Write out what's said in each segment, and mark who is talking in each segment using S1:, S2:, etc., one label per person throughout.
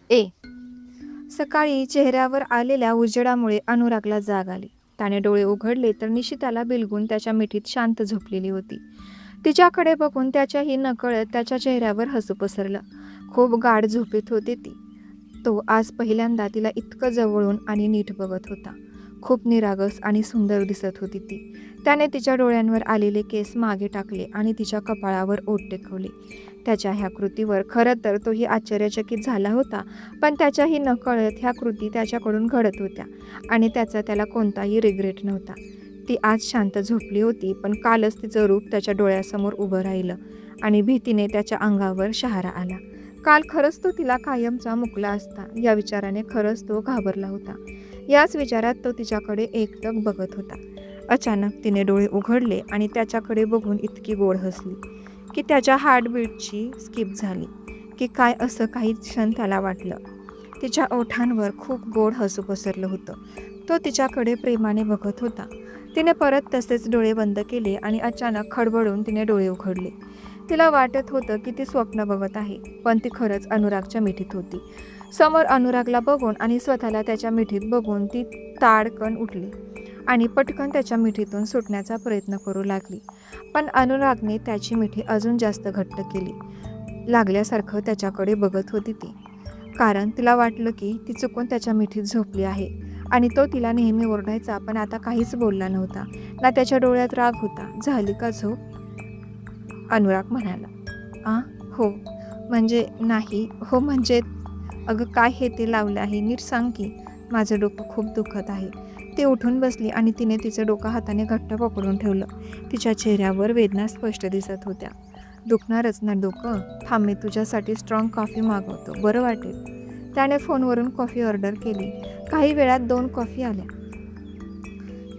S1: ए सकाळी चेहऱ्यावर आलेल्या उजेडामुळे अनुरागला जाग आली. त्याने डोळे उघडले तर निशिताला बिलगून त्याच्या मिठीत शांत झोपलेली होती. तिच्याकडे बघून त्याच्याही नकळत त्याच्या चेहऱ्यावर हसू पसरलं. खूप गाढ झोपेत होती ती. तो आज पहिल्यांदा तिला इतकं जवळून आणि नीट बघत होता. खूप निरागस आणि सुंदर दिसत होती ती. त्याने तिच्या डोळ्यांवर आलेले केस मागे टाकले आणि तिच्या कपाळावर ओठ टेकवले. त्याच्या ह्या कृतीवर खरं तर तोही आश्चर्यचकित झाला होता, पण त्याच्याही नकळत ह्या कृती त्याच्याकडून घडत होत्या आणि त्याचा त्याला कोणताही रिग्रेट नव्हता. ती आज शांत झोपली होती, पण कालच तिचं रूप त्याच्या डोळ्यासमोर उभं राहिलं आणि भीतीने त्याच्या अंगावर शहारा आला. काल खरंच तो तिला कायमचा मुकला असता या विचाराने खरंच तो घाबरला होता. याच विचारात तो तिच्याकडे एकटक बघत होता. अचानक तिने डोळे उघडले आणि त्याच्याकडे बघून इतकी गोड हसली की त्याच्या हार्टबीटची स्किप झाली की काय असं काही क्षण त्याला वाटलं. तिच्या ओठांवर खूप गोड हसू पसरलं होतं. तो तिच्याकडे प्रेमाने बघत होता. तिने परत तसेच डोळे बंद केले आणि अचानक खडबडून तिने डोळे उघडले. तिला वाटत होतं की ती स्वप्न बघत आहे, पण ती खरंच अनुरागच्या मिठीत होती. समोर अनुरागला बघून आणि स्वतःला त्याच्या मिठीत बघून ती ताडकन उठली आणि पटकन त्याच्या मिठीतून सुटण्याचा प्रयत्न करू लागली. पण अनुरागने त्याची मिठी अजून जास्त घट्ट केली. लागल्यासारखं त्याच्याकडे बघत होती ती, कारण तिला वाटलं की ती चुकून त्याच्या मिठीत झोपली आहे आणि तो तिला नेहमी ओरडायचा, पण आता काहीच बोलला नव्हता. ना त्याच्या डोळ्यात राग होता. झाली का झोप? अनुराग म्हणाला. आ हो म्हणजे नाही. हो म्हणजे अगं काय हे ते लावलं आहे नीट सांग की. माझं डोकं खूप दुखत आहे. ती उठून बसली आणि तिने तिचं डोकं हाताने घट्ट पकडून ठेवलं. तिच्या चेहऱ्यावर वेदना स्पष्ट दिसत होत्या. दुखणारच ना डोकं. थांब, मी तुझ्यासाठी स्ट्रॉंग कॉफी मागवतो, बरं वाटेल. त्याने फोनवरून कॉफी ऑर्डर केली. काही वेळात 2 कॉफी आल्या.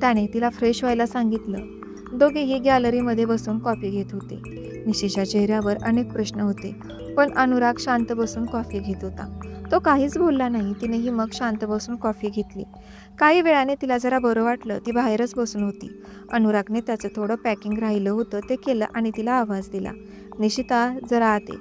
S1: त्याने तिला फ्रेश व्हायला सांगितलं. दोघेही गॅलरीमध्ये बसून कॉफी घेत होते. निशीच्या चेहऱ्यावर अनेक प्रश्न होते, पण अनुराग शांत बसून कॉफी घेत होता. तो काहीच बोलला नाही. तिनेही मग शांत बसून कॉफी घेतली. काही वेळाने तिला जरा बरं वाटलं. ती बाहेरच बसून होती. अनुरागने त्याचं थोडं पॅकिंग राहिलं होतं ते केलं आणि तिला आवाज दिला. निशिता, जरा आत ये.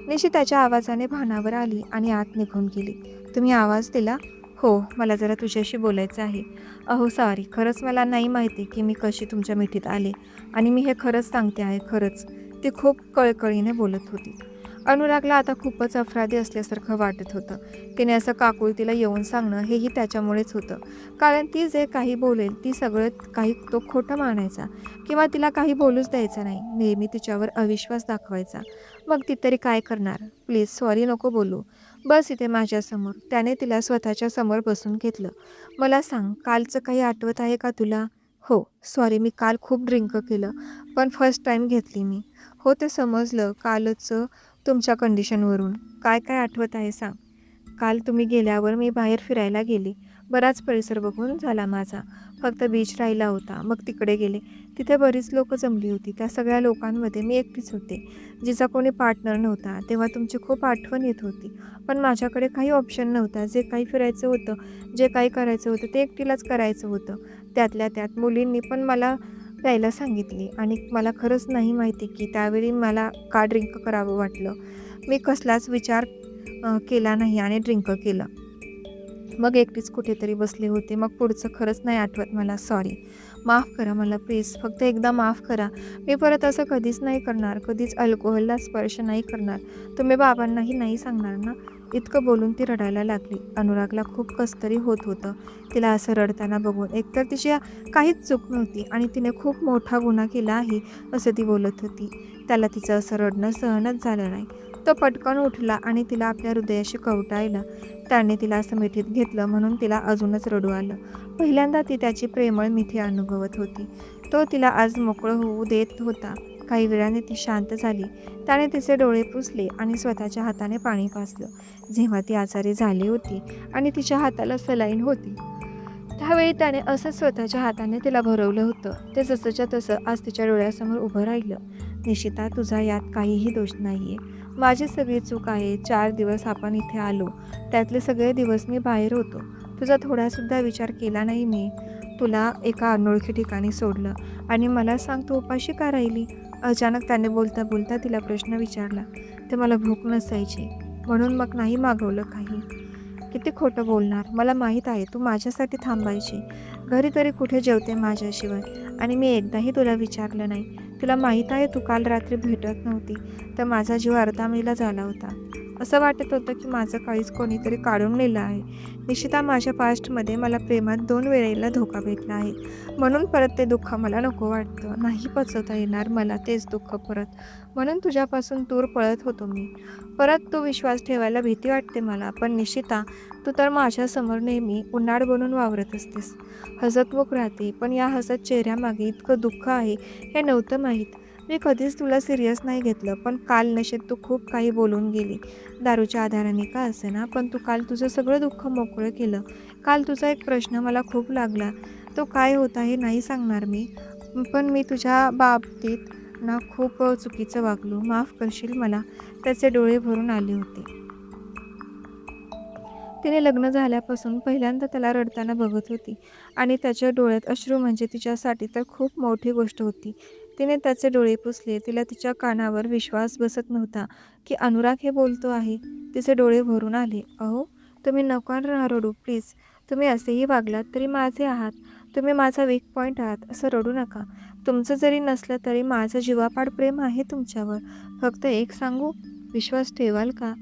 S1: निशिताच्या आवाजाने भानावर आली आणि आत निघून गेली. तुम्ही आवाज दिला? हो, मला जरा तुझ्याशी बोलायचं आहे. अहो सॉरी, खरंच मला नाही माहिती की मी कशी तुमच्या मिठीत आले आणि मी हे खरंच सांगते आहे, खरंच. ती खूप कळकळीने बोलत होती. अनुरागला आता खूपच अफराधी असल्यासारखं वाटत होतं. तिने असं काकुळतीला येऊन सांगणं हेही त्याच्यामुळेच होतं, कारण ती जे काही बोलेल ती सगळं काही तो खोटं मानायचा किंवा तिला काही बोलूच द्यायचं नाही. नेहमी तिच्यावर अविश्वास दाखवायचा. मग ती तरी काय करणार? प्लीज सॉरी नको बोलू. बस इथे माझ्यासमोर. त्याने तिला स्वतःच्या समोर बसून घेतलं. मला सांग, कालचं काही आठवत आहे का तुला? हो, सॉरी, मी काल खूप ड्रिंक केलं, पण फर्स्ट टाईम घेतली मी. हो, ते समजलं कालचं तुमच्या कंडिशनवरून. काय काय आठवत आहे सांग. काल तुम्ही गेल्यावर मी बाहेर फिरायला गेले. बराच परिसर बघून झाला माझा. फक्त बीच राहिला होता. मग तिकडे गेले. तिथे बरीच लोकं जमली होती. त्या सगळ्या लोकांमध्ये मी एकटीच होते, जिचा कोणी पार्टनर नव्हता. तेव्हा तुमची खूप आठवण येत होती, पण माझ्याकडे काही ऑप्शन नव्हता. जे काही फिरायचं होतं, जे काही करायचं होतं ते एकटीलाच करायचं होतं. त्यातल्या त्यात मुलींनी पण मला प्यायला सांगितली आणि मला खरंच नाही माहिती की त्यावेळी मला का ड्रिंक करावं वाटलं. मी कसलाच विचार केला नाही आणि ड्रिंक केलं. मग एकटीच कुठेतरी बसले होते. मग पुढचं खरंच नाही आठवत मला. सॉरी, माफ करा मला प्लीज. फक्त एकदा माफ करा. मी परत असं कधीच नाही करणार. कधीच अल्कोहोलला स्पर्श नाही करणार. तुम्ही बाबांनाही नाही सांगणार ना? इतकं बोलून ती रडायला लागली. अनुरागला खूप कसतरी होत होतं तिला असं रडताना बघून. एकतर तिची काहीच चूक नव्हती आणि तिने खूप मोठा गुन्हा केला आहे असं ती बोलत होती. त्याला तिचं असं रडणं सहनच झालं नाही. तो पटकन उठला आणि तिला आपल्या हृदयाशी कवटाळला. त्याने तिला असं मिठीत घेतलं म्हणून तिला अजूनच रडू आलं. पहिल्यांदा ती त्याची प्रेमळ मिठी अनुभवत होती. तो तिला आज मोकळं होऊ देत होता. काही वेळाने ती शांत झाली. त्याने तिचे डोळे पुसले आणि स्वतःच्या हाताने पाणी पाजलं. जेव्हा ती आजारी झाली होती आणि तिच्या हाताला सलाईन होती, त्यावेळी त्याने असं स्वतःच्या हाताने तिला भरवलं होतं. ते जसंच्या तसं आज तिच्या डोळ्यासमोर उभं राहिलं. निशिता, तुझा यात काहीही दोष नाही आहे. माझी सगळी चूक आहे. 4 दिवस आपण इथे आलो, त्यातले सगळे दिवस मी बाहेर होतो. तुझा थोडासुद्धा विचार केला नाही मी. तुला एका अनोळखी ठिकाणी सोडलं आणि मला सांग, तू उपाशी का राहिली? अचानक त्याने बोलता बोलता तिला प्रश्न विचारला. ते मला भूक नसायची. म्हणून मग नाही मागवलं काही. किती खोटं बोलणार. मला माहीत आहे तू माझ्यासाठी थांबायची. घरी तरी कुठे जेवते माझ्याशिवाय. आणि मी एकदाही तुला विचारलं नाही. तुला माहीत आहे तू काल रात्री भेटत नव्हती तर माझा जीव अर्धांगीला झाला होता. असं वाटत होतं की माझं काळीज कोणीतरी काढून नेलं आहे. निशिता, माझ्या पास्टमध्ये मला प्रेमात 2 वेळेला धोका भेटला आहे. म्हणून परत ते दुःख मला नको वाटतं. नाही पचवता येणार मला तेच दुःख परत. म्हणून तुझ्यापासून दूर पळत होतो मी. परत तो विश्वास ठेवायला भीती वाटते मला. पण निशिता, तू तर माझ्यासमोर नेहमी उन्हाळ बनून वावरत असतेस. हसतमुख राहते. पण या हसत चेहऱ्यामागे इतकं दुःख आहे हे नव्हतं माहीत. मी कधीच तुला सिरियस नाही घेतलं. पण काल नशेत तू खूप काही बोलून गेली. दारूच्या आधाराने का असेना, पण तू काल तुझं सगळं दुःख मोकळं केलं. काल तुझा एक प्रश्न मला खूप लागला. तो काय होता हे नाही सांगणार मी. पण मी तुझ्या बाबतीत ना खूप चुकीचं वागलो. माफ करशील मला. त्याचे डोळे भरून आले होते. तिने लग्न झाल्यापासून पहिल्यांदा त्याला रडताना बघत होती आणि त्याच्या डोळ्यात अश्रू म्हणजे तिच्यासाठी तर खूप मोठी गोष्ट होती. तिने त्याचे डोळे पुसले. तिला तिच्या कानावर विश्वास बसत नव्हता की अनुराग हे बोलतो आहे. तिचे डोळे भरून आले. अहो, तुम्ही नका ना रडू प्लीज. तुम्ही असेही वागलात तरी माझे आहात. तुम्ही माझा वीक पॉईंट आहात. असं रडू नका. तुमचं जरी नसलं तरी माझं जीवापाड प्रेम आहे तुमच्यावर. फक्त एक सांगू, विश्वास ठेवाल का?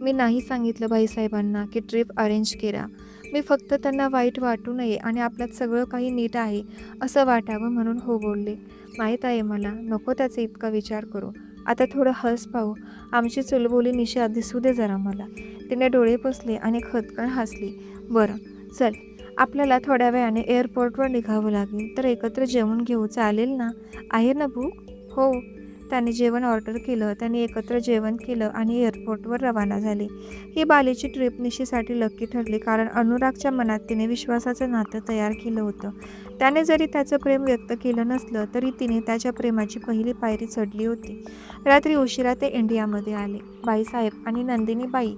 S1: मी नाही सांगितलं बाईसाहेबांना की ट्रिप अरेंज करा. मी फक्त त्यांना वाईट वाटू नये आणि आपल्यात सगळं काही नीट आहे असं वाटावं म्हणून हो बोलले. माहीत आहे मला. नको त्याचा इतका विचार करू. आता थोडं हस पाहू. आमची चुलबुली निशा दिसू दे जरा मला. तिने डोळे पुसले आणि खदखद हसली. बरं, चल. आपल्याला थोड्या वेळाने एअरपोर्टवर निघावं लागेल तर एकत्र जेवण घेऊ, चालेल ना? आहे ना भूक? हो. त्याने जेवण ऑर्डर केलं. त्यांनी एकत्र जेवण केलं आणि एअरपोर्टवर रवाना झाले. ही बालीची ट्रिप निशीसाठी लकी ठरली कारण अनुरागच्या मनात तिने विश्वासाचं नातं तयार केलं होतं. त्याने जरी त्याचं प्रेम व्यक्त केलं नसलं तरी तिने त्याच्या प्रेमाची पहिली पायरी चढली होती. रात्री उशिरा ते इंडियामध्ये आले. बाईसाहेब आणि नंदिनी बाई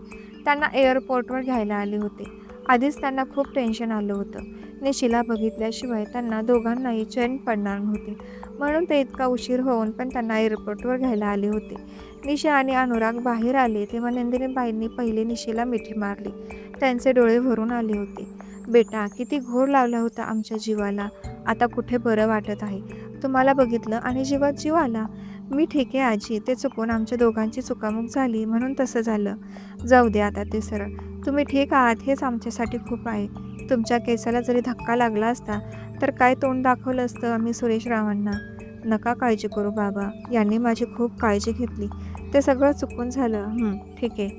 S1: त्यांना एअरपोर्टवर घ्यायला आले होते. आधीच त्यांना खूप टेन्शन आलं होतं. निशीला बघितल्याशिवाय त्यांना दोघांनाही चैन पडणार नव्हती. म्हणून ते इतका उशीर होऊन पण त्यांना एअरपोर्टवर घ्यायला आले होते. निशा आणि अनुराग बाहेर आले तेव्हा नंदिनीबाईंनी पहिले निशीला मिठी मारली. त्यांचे डोळे भरून आले होते. बेटा, किती घोर लावला होता आमच्या जीवाला. आता कुठे बरं वाटत आहे. तुम्हाला बघितलं आणि जीवात जीव आला. मी ठीक आहे आजी. ते चुकून आमच्या दोघांची चुकामुक झाली म्हणून तसं झालं. जाऊ दे आता ते सरळ. तुम्ही ठीक आहात हेच आमच्यासाठी खूप आहे. तुमच्या केसाला जरी धक्का लागला असता तर काय तोंड दाखवलं असतं आम्ही सुरेश रावांना. नका काळजी करू बाबा. यांनी माझी खूप काळजी घेतली. ते सगळं चुकून झालं. ठीक आहे.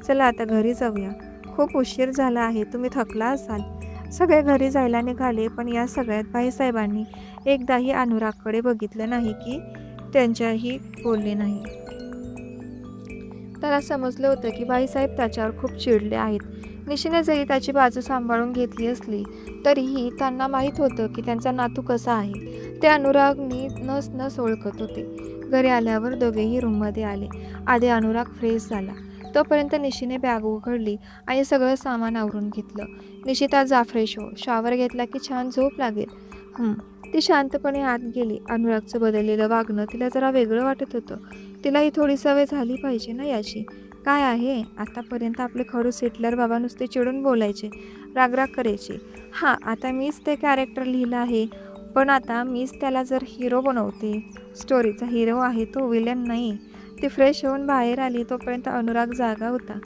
S1: चला आता घरी जाऊया. खूप उशीर झाला आहे. तुम्ही थकला असाल. सगळे घरी जायला निघाले. पण या सगळ्यात बाईसाहेबांनी एकदाही अनुरागकडे बघितलं नाही की त्यांच्याही बोलले नाही. त्याला समजलं होतं की बाईसाहेब त्याच्यावर खूप चिडले आहेत. निशीने जरी त्याची बाजू सांभाळून घेतली असली तरीही त्यांना माहीत होतं की त्यांचा नातू कसा आहे. ते अनुरागनी नस ओळखत होते. घरी आल्यावर दोघेही रूममध्ये आले. आधी अनुराग फ्रेश झाला. तोपर्यंत निशीने बॅग उघडली आणि सगळं सामान आवरून घेतलं. निशिता, जा फ्रेश हो. शॉवर घेतला की छान झोप लागेल. ती शांतपणे आत गेली. अनुरागचं बदललेलं वागणं तिला जरा वेगळं वाटत होतं. तिलाही थोडी सवय झाली पाहिजे ना याची. काय आहे, आतापर्यंत आपले खडूस हिटलर बाबा नुसते चिडून बोलायचे, रागराग करायचे. आता मीच ते कॅरेक्टर लिहिलं आहे. पण आता मीच त्याला जर हिरो बनवते. स्टोरीचा हिरो आहे तो, विलन नाही. ती फ्रेश होऊन बाहेर आली तोपर्यंत अनुराग जागा होता.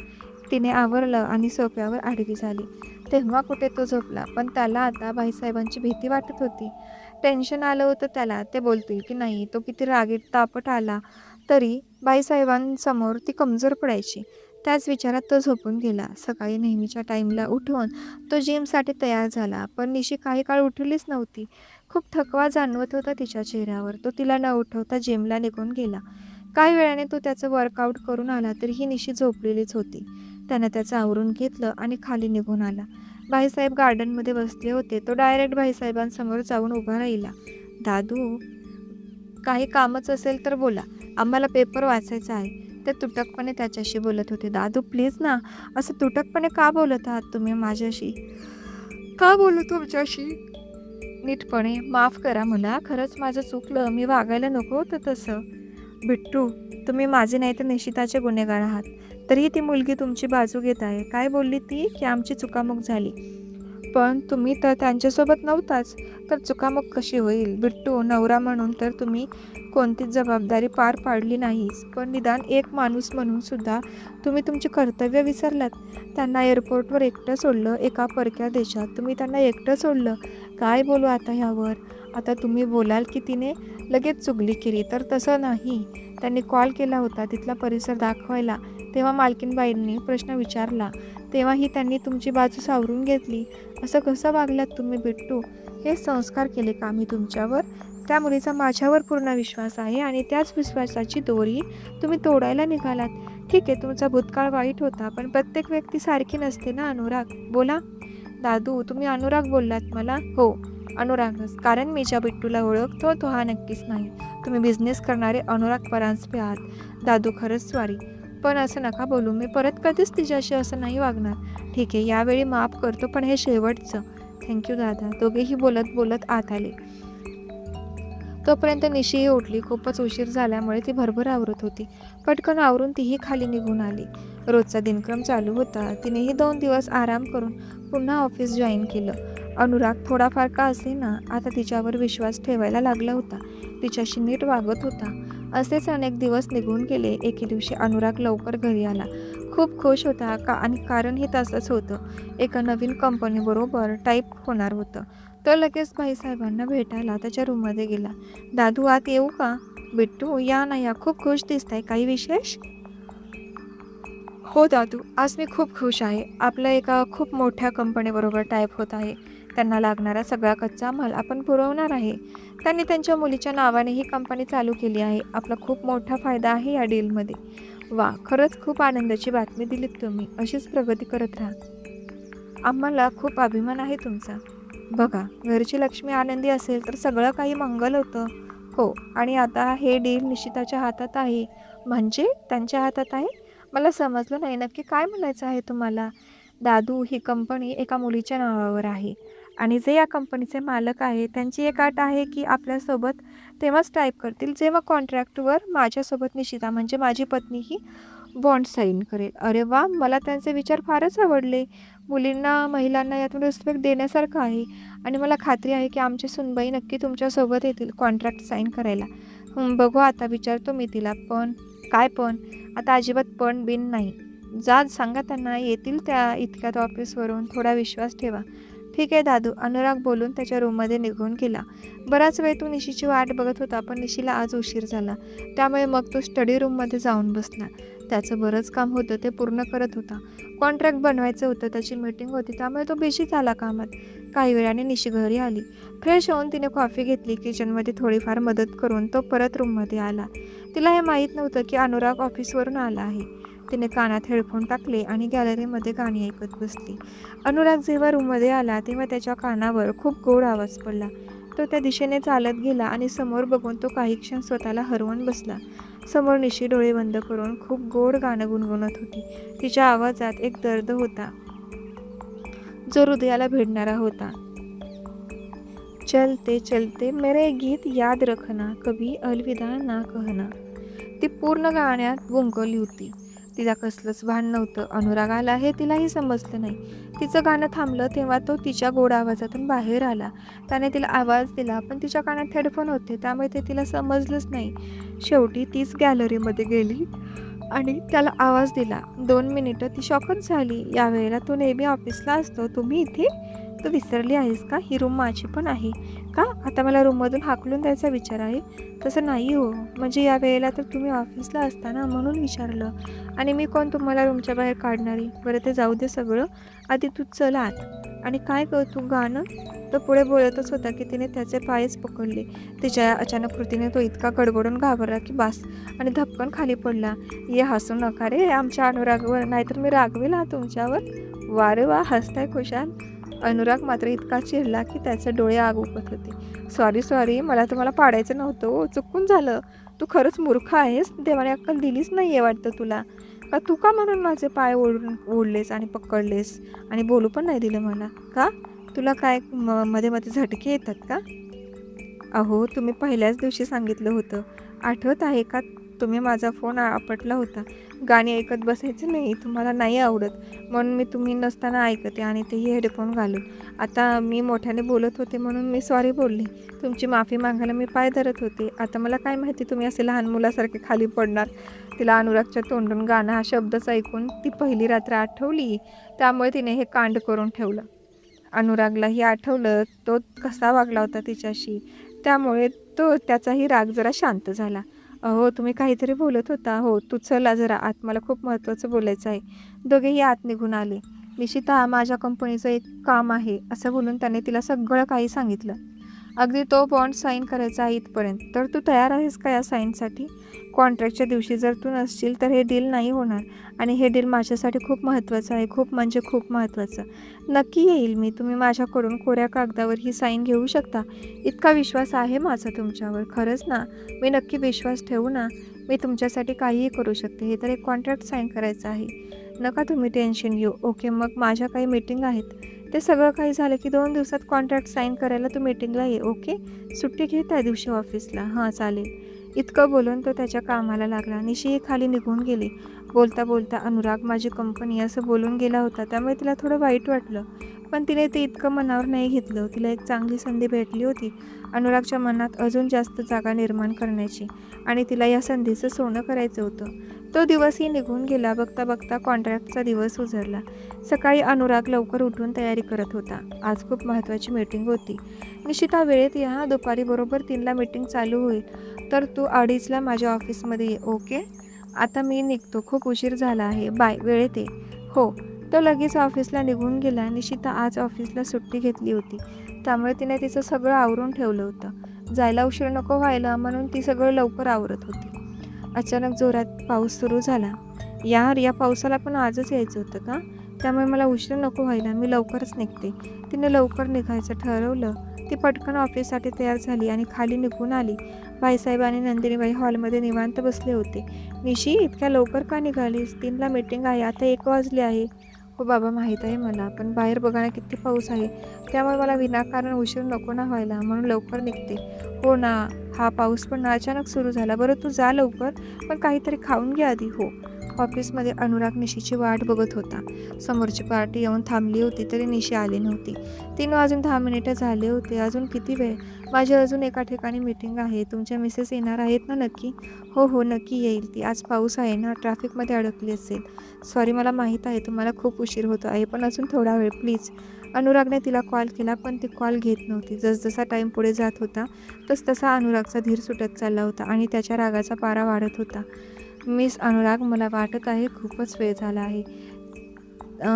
S1: तिने आवरलं आणि सोफ्यावर आडवी झाली. तेव्हा कुठे तो झोपला. पण त्याला आता बाईसाहेबांची भीती वाटत होती. टेन्शन आलं होतं त्याला. ते बोलतील की नाही. तो किती रागीट तापट आला तरी बाईसाहेबांसमोर ती कमजोर पडायची. त्याच विचारात तो झोपून गेला. सकाळी नेहमीच्या टाईमला उठून तो जिमसाठी तयार झाला. पण निशी काही काळ उठलीच नव्हती. खूप थकवा जाणवत होता तिच्या चेहऱ्यावर. तो तिला न उठवता जिमला निघून गेला. काही वेळाने तो त्याचं वर्कआउट करून आला तरी ही निशी झोपलेलीच होती. त्यानं त्याचं आवरून घेतलं आणि खाली निघून आला. बाईसाहेब गार्डनमध्ये बसले होते. तो डायरेक्ट बाईसाहेबांसमोर जाऊन उभा राहिला. दादू, काही कामच असेल तर बोला. आम्हाला पेपर वाचायचा आहे. ते तुटकपणे त्याच्याशी बोलत होते. दादू प्लीज ना, असं तुटकपणे का बोलत आहात तुम्ही माझ्याशी? का बोलू तुमच्याशी? नीटपणे. माफ करा मला. खरंच माझं चुकलं. मी वागायला नको होतं तसं. बिट्टू, तुम्ही माझे नाही तर निशिताचे गुन्हेगार आहात. तरीही ती मुलगी तुमची बाजू घेत आहे. काय बोलली ती की आमची चुकामुक झाली. पण तुम्ही तर त्यांच्यासोबत नव्हताच, तर चुकामुक कशी होईल? बिट्टू, नवरा म्हणून तर तुम्ही कोणतीच जबाबदारी पार पाडली नाहीच, पण निदान एक माणूस म्हणून सुद्धा तुम्ही तुमचे कर्तव्य विसरलात. त्यांना एअरपोर्टवर एकटं सोडलं, एका परक्या देशात तुम्ही त्यांना एकटं सोडलं. काय बोलू आता ह्यावर? आता तुम्ही बोलाल की तिने लगेच चुगली केली, तर तसं नाही. त्यांनी कॉल केला होता तिथला परिसर दाखवायला. तेव्हा मालकीनबाईंनी प्रश्न विचारला, तेव्हाही त्यांनी तुमची बाजू सावरून घेतली. असं कसं वागलात तुम्ही बिट्टू? हे संस्कार केले का मी तुमच्यावर? त्या मुलीचा माझ्यावर पूर्ण विश्वास आहे आणि त्याच विश्वासाची दोरी तुम्ही तोडायला निघालात. ठीक आहे, तुमचा भूतकाळ वाईट होता, पण प्रत्येक व्यक्ती सारखी नसते ना अनुराग. बोला. दादू, तुम्ही अनुराग बोललात मला? हो, अनुरागच. कारण मी ज्या बिट्टूला ओळखतो तो हा नक्कीच नाही. तुम्ही बिझनेस करणारे अनुराग परांजपे आहात. दादू, खरंच सॉरी, पण असं नका बोलू. मी परत कधीच तिच्याशी असं नाही वागणार. ठीक आहे, यावेळी माफ करतो, पण हे शेवटचं. थँक्यू दादा. दोघेही बोलत बोलत आत आले. तोपर्यंत निशीही उठली. खूपच उशीर झाल्यामुळे ती भरभर आवरत होती. पटकन आवरून तीही खाली निघून आली. रोजचा दिनक्रम चालू होता. तिनेही 2 दिवस आराम करून पुन्हा ऑफिस जॉईन केलं. अनुराग थोडाफार का असेना आता तिच्यावर विश्वास ठेवायला लागला होता. तिच्याशी नीट वागत होता. असेच अनेक दिवस निघून गेले. एके दिवशी अनुराग लवकर घरी आला. खूप खुश होता आणि कारणही तसंच होतं. एका नवीन कंपनीबरोबर टाईप होणार होतं. तो लगेच भाईसाहेबांना भेटायला त्याच्या रूममध्ये गेला. दादू, आत येऊ का? बिट्टू, या ना या. खूप खुश दिसताय. काही विशेष? हो दादू, आज मी खूप खुश आहे. आपल्या एका खूप मोठ्या कंपनीबरोबर टाईप होत आहे. त्यांना लागणारा सगळा कच्चा माल आपण पुरवणार आहे. त्यांनी त्यांच्या मुलीच्या नावाने ही कंपनी चालू केली आहे. आपला खूप मोठा फायदा आहे या डीलमध्ये. वा, खरंच खूप आनंदाची बातमी दिलीत तुम्ही. अशीच प्रगती करत राहा. आम्हाला खूप अभिमान आहे तुमचा. बघा, घरची लक्ष्मी आनंदी असेल तर सगळं काही मंगल होतं. हो, आणि आता हे डील निशिताच्या हातात आहे. म्हणजे त्यांच्या हातात आहे? मला समजलं नाही, नक्की काय म्हणायचं आहे तुम्हाला? दादू, ही कंपनी एका मुलीच्या नावावर आहे आणि जे या कंपनीचे मालक आहे त्यांची एक अट आहे की आपल्यासोबत तेव्हाच टाईप करतील जेव्हा कॉन्ट्रॅक्टवर माझ्यासोबत निशिता म्हणजे माझी पत्नीही बॉन्ड साईन करेल. अरे वा, मला त्यांचे विचार फारच आवडले. मुलींना, महिलांना यातून रिस्पेक्ट देण्यासारखं आहे आणि मला खात्री आहे की आमची सुनबाई नक्की तुमच्यासोबत येतील कॉन्ट्रॅक्ट साईन करायला. बघू, आता विचारतो मी तिला. पण काय पण? आता अजिबात पण बिन नाही. जा, सांगा त्यांना येतील त्या इतक्यात ऑफिसवरून. थोडा विश्वास ठेवा. ठीक आहे दादू. अनुराग बोलून त्याच्या रूममध्ये निघून गेला. बराच वेळ तो निशीची वाट बघत होता, पण निशीला आज उशीर झाला. त्यामुळे मग तो स्टडी रूममध्ये जाऊन बसला. त्याचं बरंच काम होतं, ते पूर्ण करत होता. कॉन्ट्रॅक्ट बनवायचं होतं, त्याची मीटिंग होती, त्यामुळे तो बिझी झाला कामात. काही वेळाने निशी घरी आली. फ्रेश होऊन तिने कॉफी घेतली. किचनमध्ये थोडीफार मदत करून तो परत रूममध्ये आला. तिला हे माहीत नव्हतं की अनुराग ऑफिसवरून आला आहे. तिने कानात हेडफोन टाकले आणि गॅलरीमध्ये गाणी ऐकत बसली. अनुराग जेव्हा रूममध्ये आला तेव्हा त्याच्या कानावर खूप गोड आवाज पडला. तो त्या दिशेने चालत गेला आणि समोर बघून तो काही क्षण स्वतःला हरवून बसला. समोर निशी डोळे बंद करून खूप गोड गाणं गुणगुणत होती. तिच्या आवाजात एक दर्द होता जो हृदयाला भिडणारा होता. चलते चलते मेरे गीत याद रखना, कभी अलविदा ना कहना. ती पूर्ण गाण्यात गुंकवली होती. तिला कसलंच भान नव्हतं. अनुराग आला हे तिलाही समजलं नाही. तिचं गाणं थांबलं तेव्हा तो तिच्या गोड आवाजातून बाहेर आला. त्याने तिला आवाज दिला, पण तिच्या कानात हेडफोन होते त्यामुळे ते तिला समजलंच नाही. शेवटी तीच गॅलरीमध्ये गेली आणि त्याला आवाज दिला. 2 मिनिटं ती शॉकच झाली. यावेळेला तो नेहमी ऑफिसला असतो, तुम्ही इथे? तू विसरली आहेस का? ही रूम माझी पण आहे का? आता मला रूममधून हाकलून द्यायचा विचार आहे? तसं नाही हो, म्हणजे या वेळेला तर तुम्ही ऑफिसला असता ना, म्हणून विचारलं. आणि मी कोण तुम्हाला रूमच्या बाहेर काढणारी? बरं, ते जाऊ दे सगळं. आधी तू चल आत. आणि काय कर तू गाणं? तो पुढे बोलतच होता की तिने त्याचे पायच पकडले. तिच्या अचानक कृतीने तो इतका गडबडून घाबरला की बास, आणि धपकन खाली पडला. ये हसू नका रे आमच्या अनुरागवर, नाहीतर मी रागवेल तुमच्यावर. वा रे वा, हसताय खुशाल. अनुराग मात्र इतका चिडला की त्याचे डोळे आग उठत होते. सॉरी, मला तुम्हाला पाडायचं नव्हतं हो, चुकून झालं. तू खरंच मूर्ख आहेस. देवाने अक्कल दिलीच नाही आहे वाटतं तुला. का तू का म्हणून माझे पाय ओढलेस आणि पकडलेस आणि बोलू पण नाही दिलं मला? का तुला काय मध्ये मध्ये झटके येतात का? अहो, तुम्ही पहिल्याच दिवशी सांगितलं होतं, आठवत आहे का? तुम्ही माझा फोन आपटला होता. गाणी ऐकत बसायचं नाही, तुम्हाला नाही आवडत, म्हणून मी तुम्ही नसताना ऐकते आणि तेही हेडफोन घालून. आता मी मोठ्याने बोलत होते म्हणून मी सॉरी बोलले. तुमची माफी मागायला मी पाय धरत होते. आता मला काय माहिती तुम्ही असे लहान मुलासारखे खाली पडणार. तिला अनुरागच्या तोंडून गाणं हा शब्दच ऐकून ती पहिली रात्र आठवली. त्यामुळे तिने हे कांड करून ठेवलं. अनुरागलाही आठवलं तो कसा वागला होता तिच्याशी. त्यामुळे त्याचाही राग जरा शांत झाला. "अहो, तुम्ही काहीतरी बोलत होता. हो, तू चला जरा आत, मला खूप महत्त्वाचं बोलायचं आहे." दोघेही आत निघून आले. "निशिता, माझ्या कंपनीचं एक काम आहे," असं बोलून त्याने तिला सगळं काही सांगितलं. "अगदी तो बॉन्ड साईन करायचा आहे इथपर्यंत. तर तू तयार आहेस का या साईनसाठी? कॉन्ट्रॅक्टच्या दिवशी जर तू नसशील तर हे डील नाही होणार आणि हे डील माझ्यासाठी खूप महत्त्वाचं आहे, खूप म्हणजे खूप महत्त्वाचं." "नक्की येईल मी. तुम्ही माझ्याकडून कोऱ्या कागदावर ही साईन घेऊ शकता. इतका विश्वास आहे माझा तुमच्यावर." "खरंच ना? मी नक्की विश्वास ठेवू ना. मी तुमच्यासाठी काहीही करू शकते. हे तर एक कॉन्ट्रॅक्ट साईन करायचं आहे." "नका तुम्ही टेन्शन घेऊ." "ओके, मग माझ्या काही मीटिंग आहेत. ते सगळं काही झालं की 2 दिवसात कॉन्ट्रॅक्ट साईन करायला तू मीटिंगला ये. ओके? सुट्टी घे त्या दिवशी ऑफिसला." "हां, चालेल." इतकं बोलून तो त्याच्या कामाला लागला. निशीही खाली निघून गेली. बोलता बोलता अनुराग माझी कंपनी असं बोलून गेला होता, त्यामुळे तिला थोडं वाईट वाटलं. पण तिने ते इतकं मनावर नाही घेतलं. तिला एक चांगली संधी भेटली होती अनुरागच्या मनात अजून जास्त जागा निर्माण करण्याची आणि तिला या संधीचं सोनं करायचं होतं. तो दिवसही निघून गेला. बघता बघता कॉन्ट्रॅक्टचा दिवस उजळला. सकाळी अनुराग लवकर उठून तयारी करत होता. आज खूप महत्त्वाची मीटिंग होती. "निशिता, वेळेत या हां. दुपारी बरोबर 3ला मीटिंग चालू होईल. तर तू 2:30ला माझ्या ऑफिसमध्ये ये. ओके? आता मी निघतो. खूप उशीर झाला आहे. बाय. वेळेत ये." "हो." तो लगेच ऑफिसला निघून गेला. निशिता आज ऑफिसला सुट्टी घेतली होती, त्यामुळे तिने तिचं सगळं आवरून ठेवलं होतं. जायला उशीर नको व्हायला म्हणून ती सगळं लवकर आवरत होती. अचानक जोरात पाऊस सुरू झाला. "यार, या पावसाला पण आजच यायचं होतं का? त्यामुळे मला उशीर नको व्हायला. मी लवकरच निघते." तिने लवकर निघायचं ठरवलं. ती पटकन ऑफिससाठी तयार झाली आणि खाली निघून आली. भाईसाहेब आणि नंदिनीबाई हॉलमध्ये निवांत बसले होते. "निशी, इतक्या लवकर का निघालीस? 3ला मीटिंग आहे. आता 1 वाजले आहे." "हो बाबा, माहीत आहे मला. पण बाहेर बघा ना किती पाऊस आहे. त्यामुळे मला विनाकारण उशीर नको ना व्हायला, म्हणून लवकर निघते." "हो ना, हा पाऊस पण अचानक सुरू झाला. बरं तू जा लवकर, पण काहीतरी खाऊन घे आधी." "हो." ऑफिसमध्ये अनुराग निशीची वाट बघत होता. समोरची पार्टी येऊन थांबली होती तरी निशी आली नव्हती. 3 वाजून 10 मिनिटं झाले होते. "अजून किती वेळ? माझी अजून एका ठिकाणी मीटिंग आहे. तुमच्या मिसेस येणार आहेत ना नक्की?" "हो हो, नक्की येईल ती. आज पाऊस आहे ना, ट्रॅफिकमध्ये अडकली असेल." "सॉरी, मला माहीत आहे तुम्हाला खूप उशीर होतो आहे, पण अजून थोडा वेळ प्लीज." अनुरागने तिला कॉल केला पण ती कॉल घेत नव्हती. जसजसा टाईम पुढे जात होता तसतसा अनुरागचा धीर सुटत चालला होता आणि त्याच्या रागाचा पारा वाढत होता. "मिस अनुराग, मला वाटत आहे खूपच वेळ झाला आहे.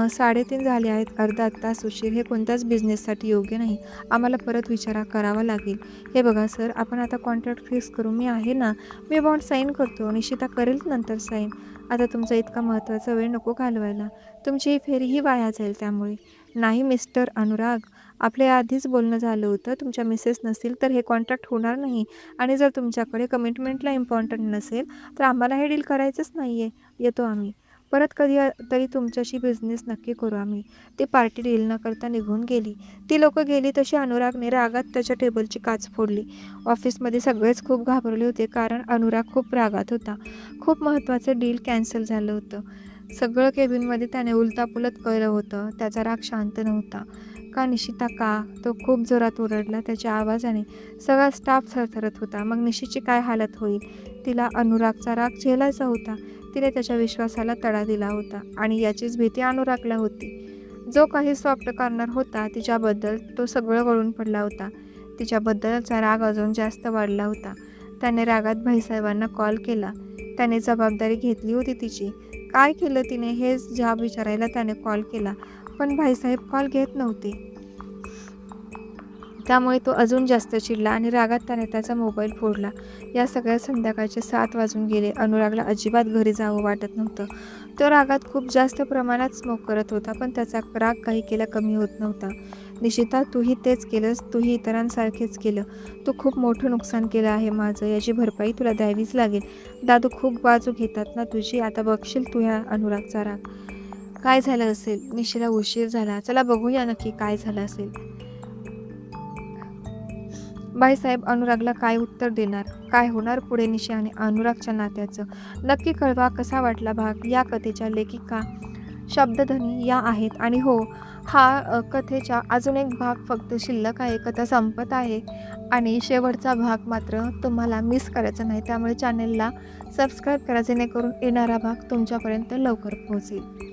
S1: 3:30 झाले आहेत. अर्धा तास उशीर हे कोणत्याच बिझनेससाठी योग्य नाही. आम्हाला परत विचार करावा लागेल." "हे बघा सर, आपण आता कॉन्ट्रॅक्ट फिक्स करू. मी आहे ना. मी बॉन्ड साईन करतो. निशिता करेल नंतर साईन. आता तुमचा इतका महत्त्वाचा वेळ नको घालवायला. तुमची ही फेरीही वाया जाईल त्यामुळे." "नाही मिस्टर अनुराग, आपले आधीच बोलणं झालं होतं. तुमच्या मिसेस नसतील तर हे कॉन्ट्रॅक्ट होणार नाही आणि जर तुमच्याकडे कमिटमेंटला इम्पॉर्टंट नसेल तर आम्हाला हे डील करायचंच नाही आहे. येतो आम्ही. परत कधी तरी तुमच्याशी बिझनेस नक्की करू आम्ही." ती पार्टी डील न करता निघून गेली. ती लोकं गेली तशी अनुरागने रागात त्याच्या टेबलची काच फोडली. ऑफिसमध्ये सगळेच खूप घाबरले होते कारण अनुराग खूप रागात होता. खूप महत्त्वाचं डील कॅन्सल झालं होतं. सगळं केबिनमध्ये त्याने उलतापुलत केलं होतं. त्याचा राग शांत नव्हता. "का निशिता का?" तो खूप जोरात ओरडला. त्याच्या आवाजाने सगळा स्टाफ थरथरत होता. मग निशीची काय हालत होईल? तिला अनुरागचा राग झेलायचा होता. तिने त्याच्या विश्वासाला तडा दिला होता आणि याचीच भीती अनुरागला होती. जो काही सॉफ्ट कॉर्नर होता तिच्याबद्दल तो सगळं गळून पडला होता. तिच्याबद्दलचा राग अजून जास्त वाढला होता. त्याने रागात भाईसाहेबांना कॉल केला. त्याने जबाबदारी घेतली होती तिची. काय केलं तिने हेच जाब विचारायला त्याने कॉल केला, पण भाईसाहेब कॉल घेत नव्हते. त्यामुळे तो अजून जास्त चिडला आणि रागात त्याने त्याचा मोबाईल फोडला. या सगळ्या संध्याकाळचे 7 वाजून गेले. अनुरागला अजिबात घरी जावं वाटत नव्हतं. तो रागात खूप जास्त प्रमाणात स्मोक करत होता, पण त्याचा राग काही केला कमी होत नव्हता. "निशिता, तूही तेच केलंस. तूही इतरांसारखेच केलं. तू खूप मोठं नुकसान केलं आहे माझं. याची भरपाई तुला द्यावीच लागेल. दादू खूप बाजू घेतात ना तुझी. आता बघशील तू ह्या अनुरागचा राग." "काय झालं असेल?" "निशीला उशीर झाला. चला बघूया नक्की काय झालं असेल." बाईसाहेब अनुरागला काय उत्तर देणार? काय होणार पुढे निशा आणि अनुरागच्या नात्याचं? नक्की कळवा. कसा वाटला भाग? या कथेच्या लेखिका शब्दधनी या आहेत. आणि हो, हा कथेचा अजून एक भाग फक्त शिल्लक आहे. कथा संपत आहे आणि शेवटचा भाग मात्र तुम्हाला मिस करायचा नाही. त्यामुळे चॅनेलला सबस्क्राईब करा, जेणेकरून येणारा भाग तुमच्यापर्यंत लवकर पोहोचेल.